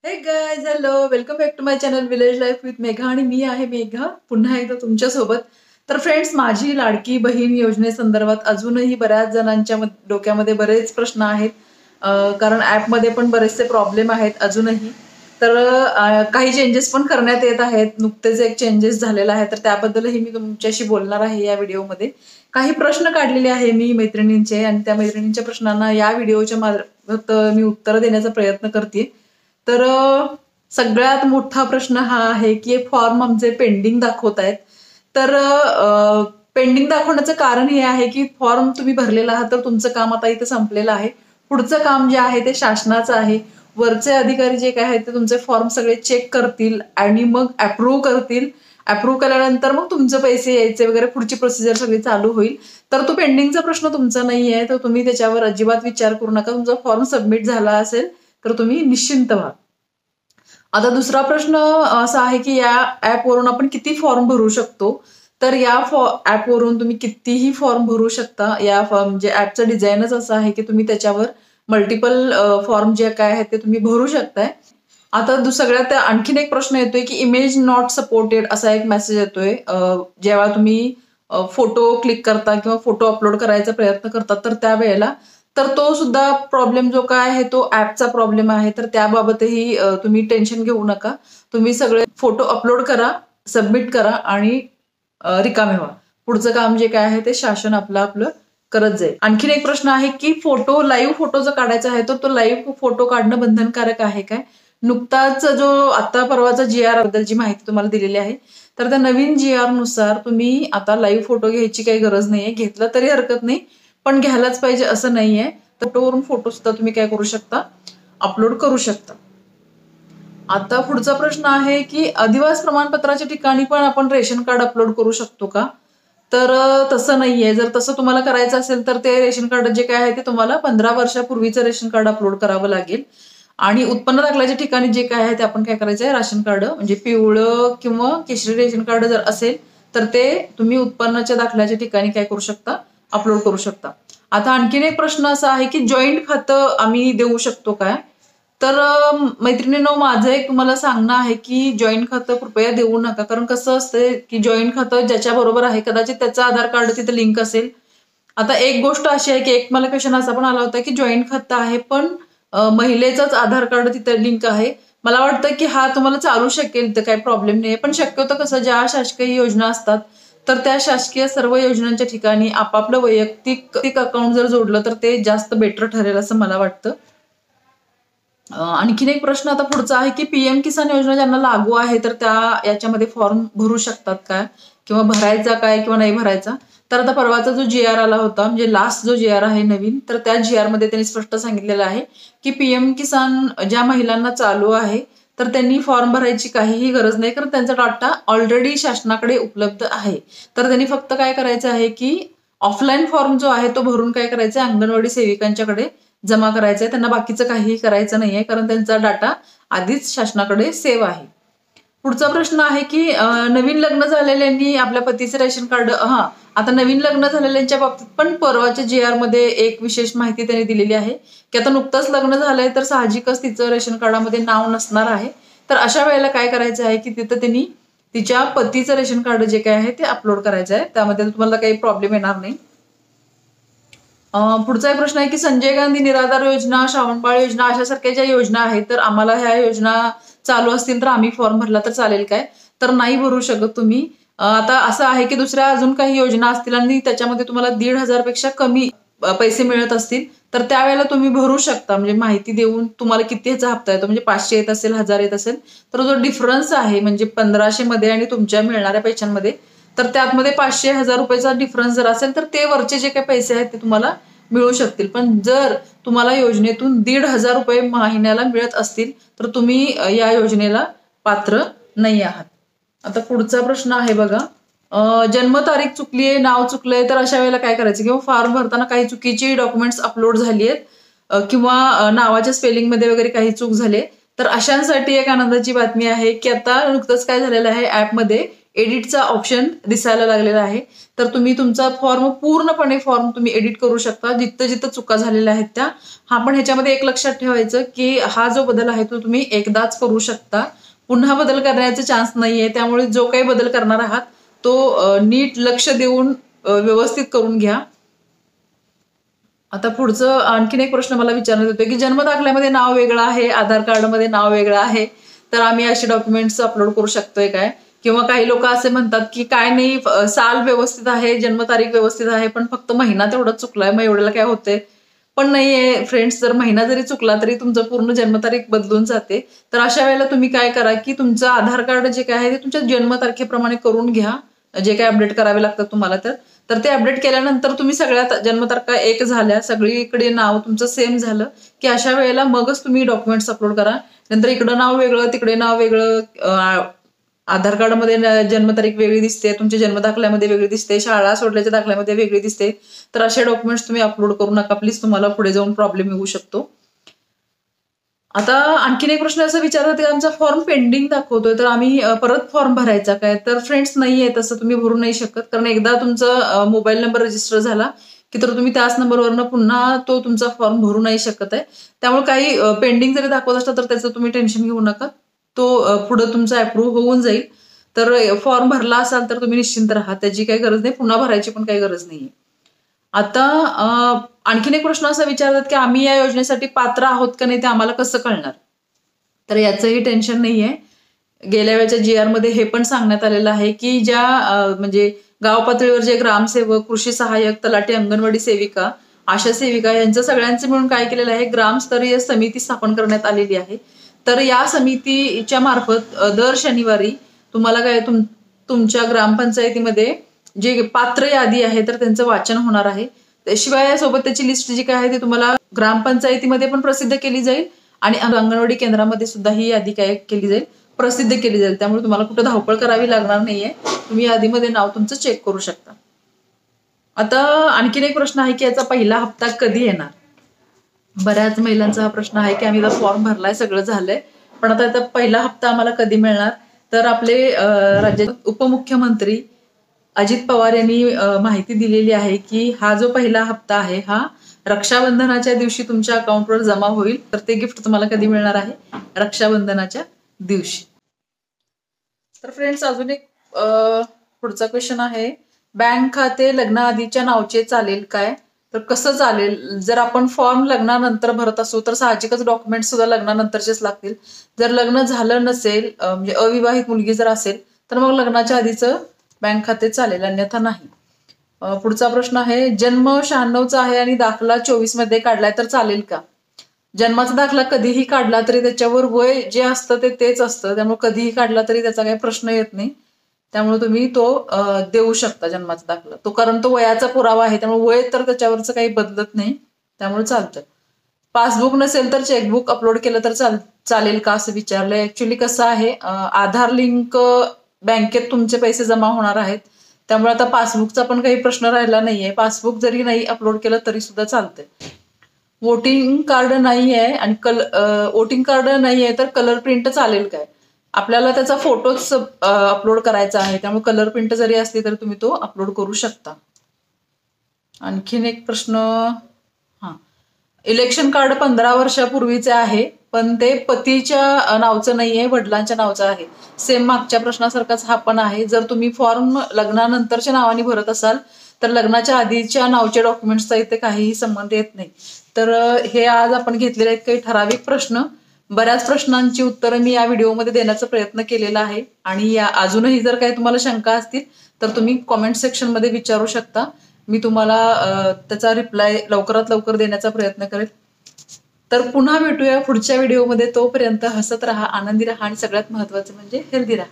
हे guys, hello, welcome back to my channel village life with Megha. आणि मी आहे मेघा पुन्हा एकदा तुमच्यासोबत. तर फ्रेंड्स, माझी लाडकी बहीण योजनेसंदर्भात अजूनही बऱ्याच जणांच्या डोक्यामध्ये बरेच प्रश्न आहेत. कारण ॲपमध्ये पण बरेचसे प्रॉब्लेम आहेत अजूनही. तर काही चेंजेस पण करण्यात येत आहेत. नुकतेच एक चेंजेस झालेला आहे, तर त्याबद्दलही मी तुमच्याशी बोलणार आहे या व्हिडिओमध्ये. काही प्रश्न काढलेले आहे मी मैत्रिणींचे, आणि त्या मैत्रिणींच्या प्रश्नांना या व्हिडिओच्या मार्फत मी उत्तर देण्याचा प्रयत्न करते. तर सगळ्यात मोठा प्रश्न हा आहे की फॉर्म आमचे पेंडिंग दाखवत आहेत. तर पेंडिंग दाखवण्याचं कारण हे आहे की फॉर्म तुम्ही भरलेला आहात, तर तुमचं काम आता इथे संपलेलं आहे. पुढचं काम जे आहे ते शासनाचं आहे. वरचे अधिकारी जे काय आहेत ते तुमचे फॉर्म सगळे चेक करतील आणि मग अप्रूव्ह करतील. अप्रूव्ह केल्यानंतर मग तुमचे पैसे यायचे वगैरे पुढची प्रोसिजर सगळी चालू होईल. तर तो पेंडिंगचा प्रश्न तुमचा नाही आहे, तर तुम्ही त्याच्यावर अजिबात विचार करू नका. तुमचा फॉर्म सबमिट झाला असेल तर तुम्ही निश्चिंत व्हा. आता दुसरा प्रश्न असा आहे की या ऍपवरून आपण किती फॉर्म भरू शकतो. तर या ऍपवरून तुम्ही कितीही फॉर्म भरू शकता. या म्हणजे ऍपचं डिझाईनच असं आहे की तुम्ही त्याच्यावर मल्टिपल फॉर्म जे काय आहेत ते तुम्ही भरू शकताय. आता सगळ्यात आणखीन एक प्रश्न येतोय की इमेज नॉट सपोर्टेड असा एक मेसेज येतोय. जेव्हा तुम्ही फोटो क्लिक करता किंवा फोटो अपलोड करायचा प्रयत्न करता, तर त्यावेळेला तर तो सुद्धा प्रॉब्लेम जो काय आहे तो ऍपचा प्रॉब्लेम आहे. तर त्याबाबतही तुम्ही टेन्शन घेऊ नका. तुम्ही सगळे फोटो अपलोड करा, सबमिट करा आणि रिकामे व्हा. पुढचं काम जे काय आहे ते शासन आपलं करत जाईल. आणखीन एक प्रश्न आहे की लाईव्ह फोटो जर काढायचा आहे तर तो लाईव्ह फोटो काढणं बंधनकारक आहे काय. नुकताच जो आता परवाचा GR बद्दल जी माहिती तुम्हाला दिलेली आहे, तर त्या नवीन GR नुसार तुम्ही आता लाईव्ह फोटो घ्यायची काही गरज नाहीये. घेतला तरी हरकत नाही, पण घ्यायलाच पाहिजे असं नाहीये. फोटोवरून फोटो सुद्धा तुम्ही काय करू शकता, अपलोड करू शकता. आता पुढचा प्रश्न आहे की अधिवास प्रमाणपत्राच्या ठिकाणी पण आपण रेशन कार्ड अपलोड करू शकतो का. तर तसं नाहीये. जर तसं तुम्हाला करायचं असेल तर ते रेशन कार्ड जे काय आहे ते तुम्हाला 15 वर्षापूर्वीचं रेशन कार्ड अपलोड करावं लागेल. आणि उत्पन्न दाखल्याच्या ठिकाणी जे काय आहे ते आपण काय करायचंय, राशन कार्ड म्हणजे पिवळं किंवा केशरी रेशन कार्ड जर असेल तर ते तुम्ही उत्पन्नाच्या दाखल्याच्या ठिकाणी काय करू शकता, अपलोड करू शकता. आता आणखीन एक प्रश्न असा आहे की जॉईंट खातं आम्ही देऊ शकतो काय. तर मैत्रिणींनो, माझं एक तुम्हाला सांगणं आहे की जॉईंट खातं कृपया देऊ नका. कारण कसं असतंय की जॉईंट खातं ज्याच्या बरोबर आहे कदाचित त्याचं आधार कार्ड तिथे लिंक असेल. आता एक गोष्ट अशी आहे की एक मला क्वेश्चन असा पण आला होता की जॉईंट खातं आहे पण महिलेचंच आधार कार्ड तिथे लिंक आहे. मला वाटतं की हा तुम्हाला चालू शकेल, तर काही प्रॉब्लेम नाही. पण शक्यतो कसं, ज्या शासकीय योजना असतात तर त्या शासकीय सर्व योजनांच्या ठिकाणी आपापलं वैयक्तिक अकाउंट जर जोडलं तर ते जास्त बेटर ठरेल असं मला वाटतं. आणखीन एक प्रश्न आता पुढचा आहे की PM किसान योजना ज्यांना लागू आहे तर त्या याच्यामध्ये फॉर्म भरू शकतात काय, किंवा भरायचा काय किंवा नाही भरायचा. तर आता परवाचा जो GR आला होता, म्हणजे लास्ट जो GR आहे नवीन, तर त्या GR मध्ये त्यांनी स्पष्ट सांगितलेलं आहे की PM किसान ज्या महिलांना चालू आहे तर त्यांनी फॉर्म भरायची काहीही गरज नाही, कारण त्यांचा डाटा ऑलरेडी शासनाकडे उपलब्ध आहे. तर त्यांनी फक्त काय करायचं आहे की ऑफलाईन फॉर्म जो आहे तो भरून काय करायचा आहे, अंगणवाडी सेविकांच्याकडे जमा करायचा आहे. त्यांना बाकीचं काहीही करायचं नाहीये, कारण त्यांचा डाटा आधीच शासनाकडे सेव्ह आहे. पुढचा प्रश्न आहे की नवीन लग्न झालेल्यांनी आपल्या पतीचे रेशन कार्ड, आता नवीन लग्न झालेल्यांच्या बाबतीत पण परवाच्या GR मध्ये एक विशेष माहिती त्यांनी दिलेली आहे की आता नुकतंच लग्न झालंय तर साहजिकच तिचं रेशन कार्डामध्ये नाव नसणार आहे. तर अशा वेळेला काय करायचं आहे की तिथं त्यांनी तिच्या पतीचं रेशन कार्ड जे काय आहे ते अपलोड करायचं आहे. त्यामध्ये तुम्हाला काही प्रॉब्लेम येणार नाही. पुढचा एक प्रश्न आहे की संजय गांधी निराधार योजना, श्रावणबाळ योजना अशासारख्या ज्या योजना आहेत, तर आम्हाला ह्या योजना चालू असतील तर आम्ही फॉर्म भरला तर चालेल काय. तर नाही भरू शकत तुम्ही. आता असं आहे की दुसऱ्या अजून काही योजना असतील आणि त्याच्यामध्ये तुम्हाला 1,500 पेक्षा कमी पैसे मिळत असतील तर त्यावेळेला तुम्ही भरू शकता. म्हणजे माहिती देऊन तुम्हाला किती ह्याचा हप्ता येतो, म्हणजे 500 येत असेल, 1000 येत असेल, तर जो डिफरन्स आहे म्हणजे 1500 मध्ये आणि तुमच्या मिळणाऱ्या पैशांमध्ये, तर त्यामध्ये 500-1000 रुपयाचा डिफरन्स जर असेल तर ते वरचे जे काही पैसे आहेत ते तुम्हाला मिळू शकतील. पण जर तुम्हाला योजनेतून 1,500 रुपये महिन्याला मिळत असतील तर तुम्ही या योजनेला पात्र नाही आहात. आता पुढचा प्रश्न आहे बघा, जन्मतारीख चुकली आहे, नाव चुकलंय, तर अशा वेळेला काय करायचं, किंवा फॉर्म भरताना काही चुकीची डॉक्युमेंट्स अपलोड झाली आहेत किंवा नावाच्या स्पेलिंग मध्ये वगैरे काही चूक झाली, तर अशांसाठी एक आनंदाची बातमी आहे की आता नुकतंच काय झालेलं आहे, ऍपमध्ये एडिटचा ऑप्शन दिसायला लागलेला आहे. तर तुम्ही तुमचा पूर्णपणे फॉर्म तुम्ही एडिट करू शकता, जिथं जिथं चुका झालेल्या आहेत त्या. हा पण ह्याच्यामध्ये एक लक्षात ठेवायचं की हा जो बदल आहे तो तुम्ही एकदाच करू शकता, पुन्हा बदल करण्याचा चान्स नाहीये. त्यामुळे जो काही बदल करणार आहात तो नीट लक्ष देऊन व्यवस्थित करून घ्या. आता पुढचं आणखीन एक प्रश्न मला विचारण्यात येतो की जन्म दाखल्यामध्ये नाव वेगळं आहे, आधार कार्डमध्ये नाव वेगळं आहे, तर आम्ही असे डॉक्युमेंट्स अपलोड करू शकतोय काय? किंवा काही लोक असे म्हणतात की काय नाही, साल व्यवस्थित आहे, जन्मतारीख व्यवस्थित आहे, पण फक्त महिना तेवढा चुकलाय, मग एवढ्याला काय होतंय? पण नाहीये फ्रेंड्स, जर महिना जरी चुकला तरी तुमचं पूर्ण जन्मतारीख बदलून जाते. तर अशा वेळेला तुम्ही काय करा की तुमचं आधार कार्ड जे काय आहे ते तुमच्या जन्मतारखेप्रमाणे करून घ्या, जे काय अपडेट करावे लागतात तुम्हाला. तर ते अपडेट केल्यानंतर तुम्ही सगळ्यात जन्मतारखा एक झाल्या, सगळीकडे नाव तुमचं सेम झालं की अशा वेळेला मगच तुम्ही डॉक्युमेंट्स अपलोड करा. नंतर इकडं नाव वेगळं, तिकडे नाव वेगळं, आधार कार्डमध्ये जन्मतारीख वेगळी दिसते, तुमच्या जन्मदाखल्यामध्ये वेगळी दिसते, शाळा सोडल्याच्या दाखल्यामध्ये वेगळी दिसते, तर असे डॉक्युमेंट्स तुम्ही अपलोड करू नका प्लीज, तुम्हाला पुढे जाऊन प्रॉब्लेम येऊ शकतो. आता आणखीन एक प्रश्न असा विचारतात की आमचा फॉर्म पेंडिंग दाखवतोय, तर आम्ही परत फॉर्म भरायचा काय? तर फ्रेंड्स नाहीये, तसं तुम्ही भरू नाही शकत, कारण एकदा तुमचा मोबाईल नंबर रजिस्टर झाला की तर तुम्ही त्याच नंबरवरनं पुन्हा तो तुमचा फॉर्म भरू नाही शकत आहे. त्यामुळे काही पेंडिंग जरी दाखवत असलं तर त्याचं तुम्ही टेन्शन घेऊ नका, तो पुढे तुमचा अप्रूव्ह होऊन जाईल. तर फॉर्म भरला असाल तर तुम्ही निश्चिंत राहा, त्याची काही गरज नाही, पुन्हा भरायची पण काही गरज नाहीये. आता आणखीन एक प्रश्न असा विचारतात की आम्ही या योजनेसाठी पात्र आहोत का नाही ते आम्हाला कसं कळणार? तर याचंही टेन्शन नाहीये. गेल्या वेळेच्या GR मध्ये हे पण सांगण्यात आलेलं आहे की ज्या म्हणजे गाव पातळीवर जे ग्रामसेवक, कृषी सहाय्यक, तलाठी, अंगणवाडी सेविका, आशा सेविका यांचं सगळ्यांचं मिळून काय केलेलं आहे, ग्रामस्तरीय समिती स्थापन करण्यात आलेली आहे. तर या समितीच्या मार्फत दर शनिवारी तुम्हाला काय तुमच्या ग्रामपंचायतीमध्ये जे पात्र यादी आहे तर त्यांचं वाचन होणार आहे. त्याशिवाय यासोबत त्याची लिस्ट जी काय आहे ती तुम्हाला ग्रामपंचायतीमध्ये पण प्रसिद्ध केली जाईल आणि अंगणवाडी केंद्रामध्ये सुद्धा ही यादी काय केली जाईल, प्रसिद्ध केली जाईल. त्यामुळे तुम्हाला कुठं धावपळ करावी लागणार नाहीये, तुम्ही यादीमध्ये नाव तुमचं चेक करू शकता. आता आणखीन एक प्रश्न आहे की याचा पहिला हप्ता कधी येणार? बऱ्याच महिलांचा हा प्रश्न आहे की आम्ही फॉर्म भरलाय, सगळं झालंय, पण आता पहिला हप्ता आम्हाला कधी मिळणार? तर आपले राज्याचे उपमुख्यमंत्री अजित पवार यांनी माहिती दिलेली आहे की हा जो पहिला हप्ता आहे हा रक्षाबंधनाच्या दिवशी तुमच्या अकाउंटवर जमा होईल. तर ते गिफ्ट तुम्हाला कधी मिळणार आहे? रक्षाबंधनाच्या दिवशी. तर फ्रेंड्स अजून एक पुढचा क्वेश्चन आहे, बँक खाते लग्नाआधीच्या नावचे चालेल काय? तर कसं चालेल? जर आपण फॉर्म लग्नानंतर भरत असू तर साहजिकच डॉक्युमेंट सुद्धा लग्नानंतरचेच लागतील. जर लग्न झालं नसेल, म्हणजे अविवाहित मुलगी जर असेल तर मग लग्नाच्या आधीचं बँक खाते चालेल, अन्यथा नाही. पुढचा प्रश्न आहे, जन्म 96चा आहे आणि दाखला 24 मध्ये काढलाय तर चालेल का? जन्माचा दाखला कधीही काढला तरी त्याच्यावर वय जे असतं ते तेच असतं, त्यामुळे कधीही काढला तरी त्याचा काही प्रश्न येत नाही. त्यामुळे तुम्ही तो देऊ शकता जन्माचा दाखला, तो कारण तो वयाचा पुरावा आहे, त्यामुळे वय तर त्याच्यावरचं काही बदलत नाही, त्यामुळे चालतं. पासबुक नसेल तर चेकबुक अपलोड केलं तर चालेल का असं विचारलंय. ऍक्च्युली कसं आहे, आधार लिंक बँकेत तुमचे पैसे जमा होणार आहेत, त्यामुळे आता पासबुकचा पण काही प्रश्न राहिला नाहीये. पासबुक जरी नाही अपलोड केलं तरी सुद्धा चालतंय. वोटिंग कार्ड नाही आहे आणि वोटिंग कार्ड नाही आहे तर कलर प्रिंट चालेल काय? आपल्याला त्याचा फोटोच अपलोड करायचा आहे, त्यामुळे कलर प्रिंट जरी असली तरी तुम्ही तो अपलोड करू शकता. आणखीन एक प्रश्न, इलेक्शन कार्ड 15 वर्षापूर्वीचे आहे पण ते पतीच्या नावचं नाहीये, वडिलांच्या नावचं आहे. सेम मागच्या प्रश्नासारखाच हा पण आहे. जर तुम्ही फॉर्म लग्नानंतरच्या नावाने भरत असाल तर लग्नाच्या आधीच्या नावच्या डॉक्युमेंट्सचा इथे काहीही संबंध येत नाही. तर हे आज आपण घेतलेले आहेत काही ठराविक प्रश्न. बऱ्याच प्रश्नांची उत्तरं मी या व्हिडिओमध्ये देण्याचा प्रयत्न केलेला आहे आणि अजूनही जर काही तुम्हाला शंका असतील तर तुम्ही कॉमेंट सेक्शनमध्ये विचारू शकता. मी तुम्हाला त्याचा रिप्लाय लवकरात लवकर देण्याचा प्रयत्न करेल. तर पुन्हा भेटूया पुढच्या व्हिडिओमध्ये. तोपर्यंत हसत राहा, आनंदी राहा आणि सगळ्यात महत्वाचं म्हणजे हेल्दी राहा.